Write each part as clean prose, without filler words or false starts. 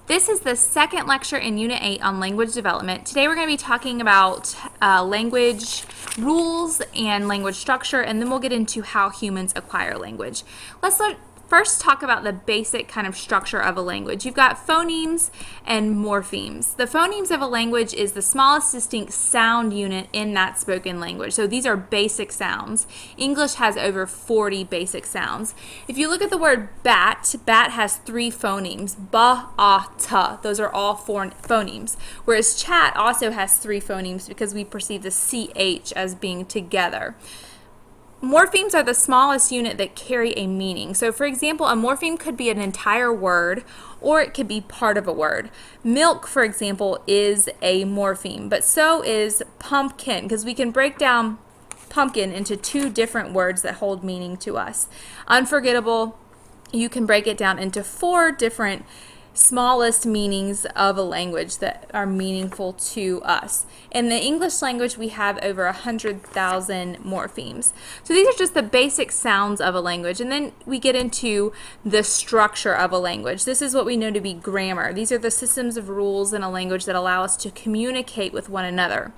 This is the second lecture in Unit 8 on language development. Today we're going to be talking about language rules and language structure, and then we'll get into how humans acquire language. Let's first talk about the basic kind of structure of a language. You've got phonemes and morphemes. The phonemes of a language is the smallest distinct sound unit in that spoken language. So these are basic sounds. English has over 40 basic sounds. If you look at the word bat, bat has 3 phonemes. Ba, ah, ta. Those are all 4 phonemes. Whereas chat also has 3 phonemes because we perceive the CH as being together. Morphemes are the smallest unit that carry a meaning. So for example, a morpheme could be an entire word or it could be part of a word. Milk, for example, is a morpheme, but so is pumpkin, because we can break down pumpkin into 2 different words that hold meaning to us. Unforgettable, you can break it down into 4 different smallest meanings of a language that are meaningful to us. In the English language, we have over 100,000 morphemes. So these are just the basic sounds of a language, and then we get into the structure of a language. This is what we know to be grammar. These are the systems of rules in a language that allow us to communicate with one another.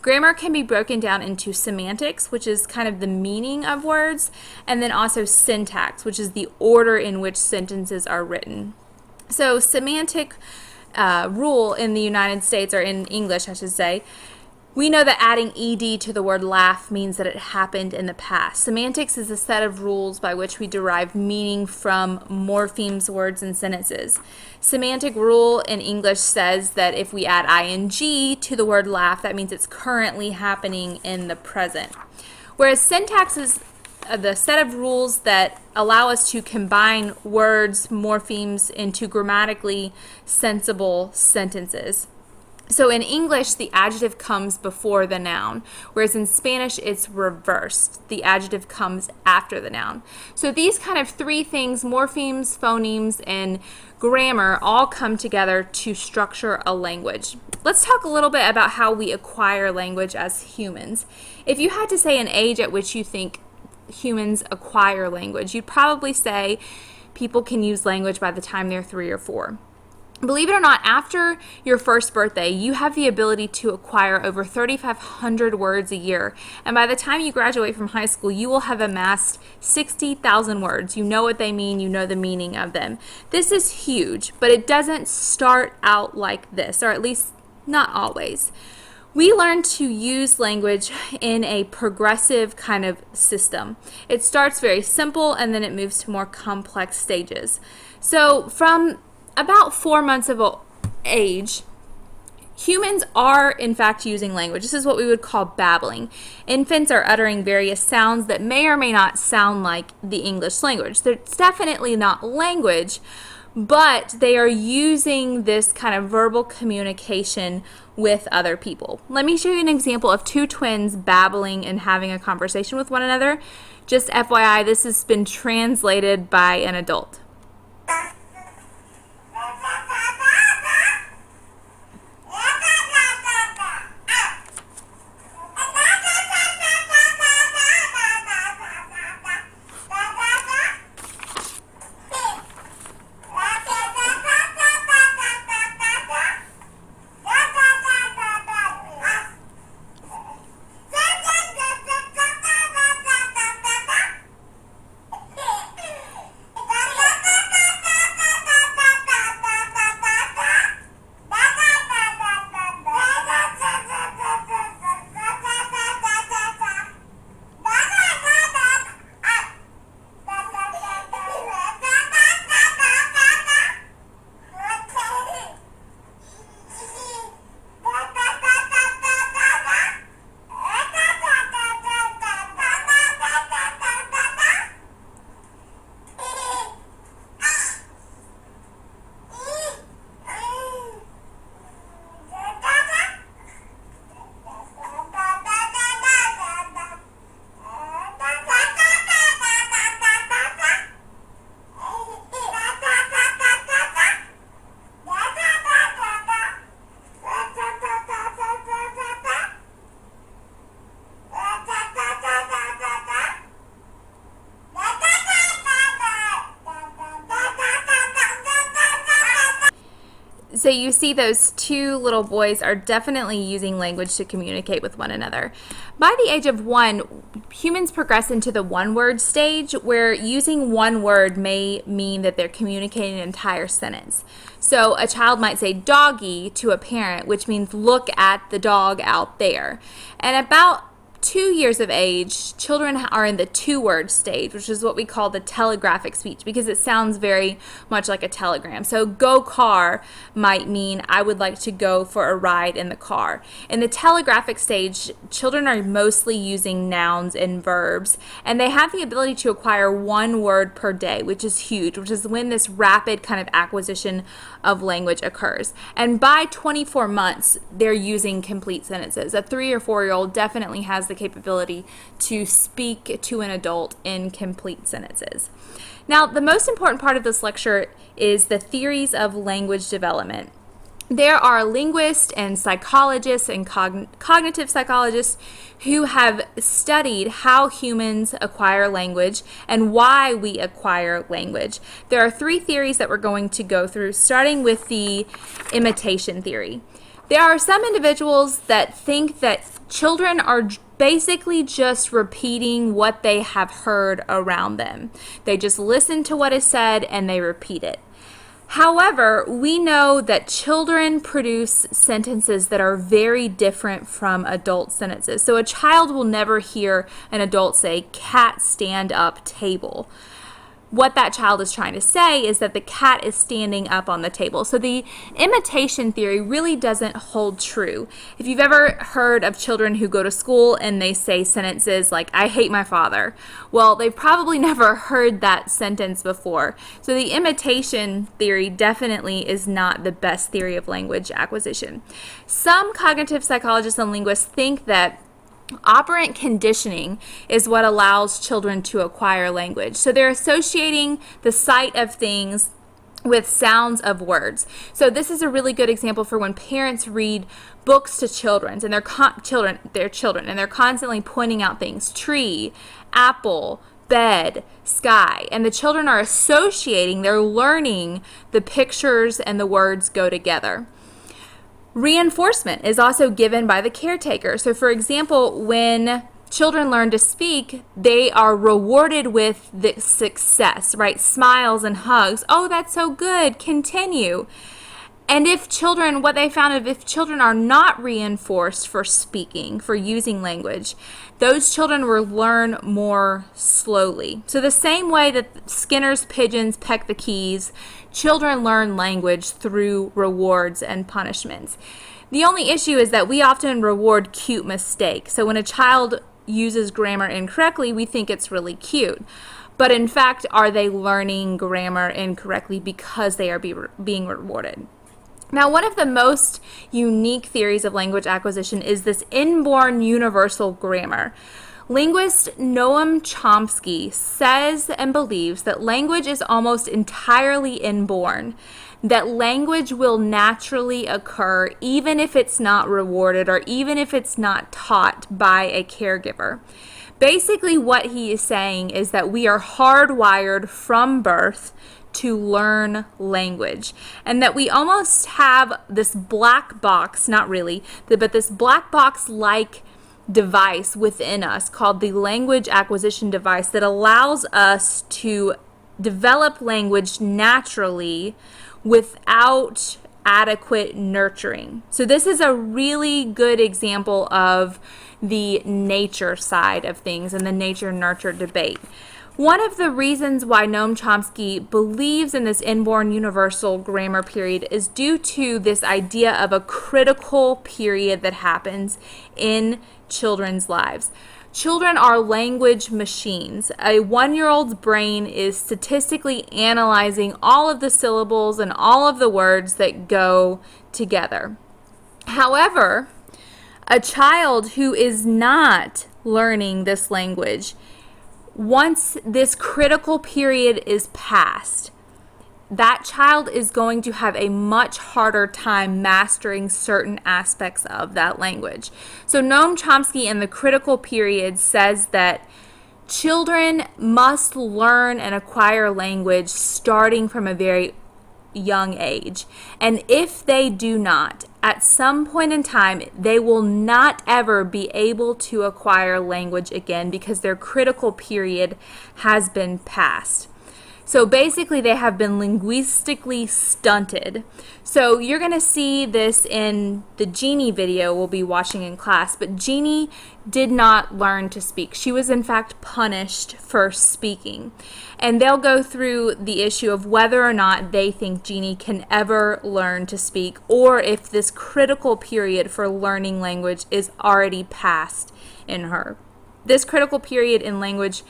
Grammar can be broken down into semantics, which is kind of the meaning of words, and then also syntax, which is the order in which sentences are written. So semantic rule in the United States, or in English I should say, we know that adding ed to the word laugh means that it happened in the past. Semantics is a set of rules by which we derive meaning from morphemes, words, and sentences. Semantic rule in English says that if we add ing to the word laugh, that means it's currently happening in the present. Whereas syntax is the set of rules that allow us to combine words, morphemes, into grammatically sensible sentences. So in English, the adjective comes before the noun, whereas in Spanish, it's reversed. The adjective comes after the noun. So these kind of 3 things, morphemes, phonemes, and grammar, all come together to structure a language. Let's talk a little bit about how we acquire language as humans. If you had to say an age at which you think humans acquire language, you'd probably say people can use language by the time they're 3 or 4. Believe it or not, after your first birthday, you have the ability to acquire over 3,500 words a year. And by the time you graduate from high school, you will have amassed 60,000 words. You know what they mean, you know the meaning of them. This is huge, but it doesn't start out like this, or at least not always. We learn to use language in a progressive kind of system. It starts very simple and then it moves to more complex stages. So from about 4 months of age, humans are in fact using language. This is what we would call babbling. Infants are uttering various sounds that may or may not sound like the English language. It's definitely not language, but they are using this kind of verbal communication with other people. Let me show you an example of 2 twins babbling and having a conversation with one another. Just FYI, this has been translated by an adult. So you see those two little boys are definitely using language to communicate with one another. By the age of 1, humans progress into the one-word stage where using one word may mean that they're communicating an entire sentence. So a child might say doggy to a parent, which means look at the dog out there. And about 2 years of age, children are in the two-word stage, which is what we call the telegraphic speech, because it sounds very much like a telegram. So go car might mean I would like to go for a ride in the car. In the telegraphic stage, children are mostly using nouns and verbs, and they have the ability to acquire one word per day, which is huge, which is when this rapid kind of acquisition of language occurs. And by 24 months, they're using complete sentences. A 3 or 4-year-old definitely has the capability to speak to an adult in complete sentences. Now, the most important part of this lecture is the theories of language development. There are linguists and psychologists and cognitive psychologists who have studied how humans acquire language and why we acquire language. There are 3 theories that we're going to go through, starting with the imitation theory. There are some individuals that think that children are basically just repeating what they have heard around them. They just listen to what is said and they repeat it. However, we know that children produce sentences that are very different from adult sentences. So a child will never hear an adult say, cat stand up table. What that child is trying to say is that the cat is standing up on the table. So the imitation theory really doesn't hold true. If you've ever heard of children who go to school and they say sentences like, I hate my father, well, they've probably never heard that sentence before. So the imitation theory definitely is not the best theory of language acquisition. Some cognitive psychologists and linguists think that operant conditioning is what allows children to acquire language. So they're associating the sight of things with sounds of words. So this is a really good example for when parents read books to children and they're children and they're constantly pointing out things: tree, apple, bed, sky, and the children are associating, they're learning the pictures and the words go together. Reinforcement is also given by the caretaker. So for example, when children learn to speak, they are rewarded with the success, right? Smiles and hugs. Oh, that's so good. Continue. And what they found is if children are not reinforced for speaking, for using language, those children will learn more slowly. So the same way that Skinner's pigeons peck the keys, children learn language through rewards and punishments. The only issue is that we often reward cute mistakes. So when a child uses grammar incorrectly, we think it's really cute. But in fact, are they learning grammar incorrectly because they are being rewarded? Now, one of the most unique theories of language acquisition is this inborn universal grammar. Linguist Noam Chomsky says and believes that language is almost entirely inborn, that language will naturally occur even if it's not rewarded or even if it's not taught by a caregiver. Basically, what he is saying is that we are hardwired from birth to learn language, and that we almost have this black box, not really, but this black box like device within us called the language acquisition device that allows us to develop language naturally without adequate nurturing. So this is a really good example of the nature side of things and the nature-nurture debate. One of the reasons why Noam Chomsky believes in this inborn universal grammar period is due to this idea of a critical period that happens in children's lives. Children are language machines. A 1-year-old's brain is statistically analyzing all of the syllables and all of the words that go together. However, a child who is not learning this language, once this critical period is passed, that child is going to have a much harder time mastering certain aspects of that language. So Noam Chomsky in the critical period says that children must learn and acquire language starting from a very young age. And if they do not, at some point in time, they will not ever be able to acquire language again because their critical period has been passed. So basically, they have been linguistically stunted. So you're going to see this in the Jeannie video we'll be watching in class, but Jeannie did not learn to speak. She was in fact punished for speaking. And they'll go through the issue of whether or not they think Jeannie can ever learn to speak, or if this critical period for learning language is already past in her. This critical period in language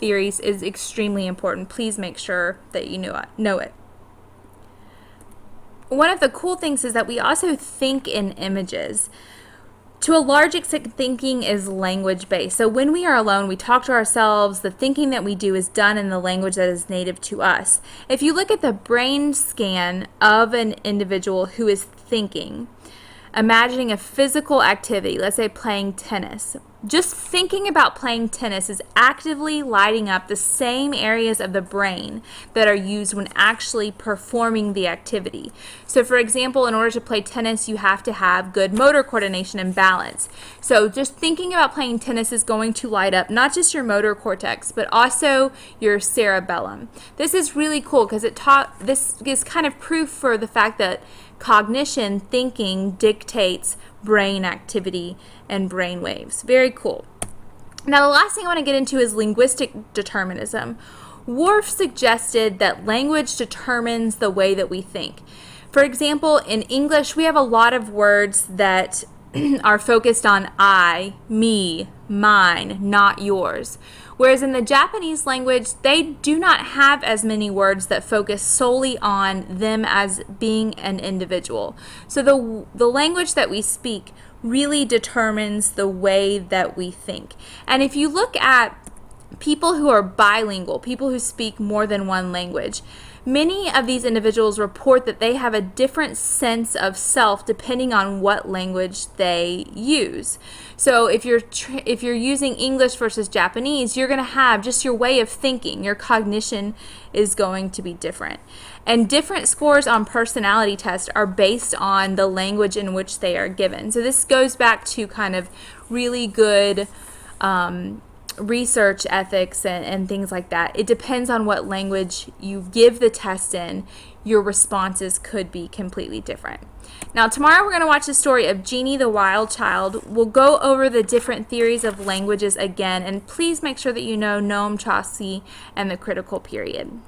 theories is extremely important. Please make sure that you know it. One of the cool things is that we also think in images. To a large extent, thinking is language-based. So when we are alone, we talk to ourselves. The thinking that we do is done in the language that is native to us. If you look at the brain scan of an individual who is thinking, imagining a physical activity, let's say playing tennis. Just thinking about playing tennis is actively lighting up the same areas of the brain that are used when actually performing the activity. So for example, in order to play tennis, you have to have good motor coordination and balance. So just thinking about playing tennis is going to light up not just your motor cortex, but also your cerebellum. This is really cool because this is kind of proof for the fact that cognition, thinking, dictates brain activity and brain waves. Very cool. Now, the last thing I want to get into is linguistic determinism. Worf suggested that language determines the way that we think. For example, in English, we have a lot of words that are focused on I, me, mine, not yours. Whereas in the Japanese language, they do not have as many words that focus solely on them as being an individual. So the language that we speak really determines the way that we think. And if you look at people who are bilingual, people who speak more than one language, many of these individuals report that they have a different sense of self depending on what language they use. So if you're using English versus Japanese, you're going to have just your way of thinking. Your cognition is going to be different. And different scores on personality tests are based on the language in which they are given. So this goes back to kind of really good research ethics and things like that. It depends on what language you give the test in. Your responses could be completely different. Now tomorrow we're going to watch the story of Jeannie the Wild Child. We'll go over the different theories of languages again, and please make sure that you know Noam Chomsky and the critical period.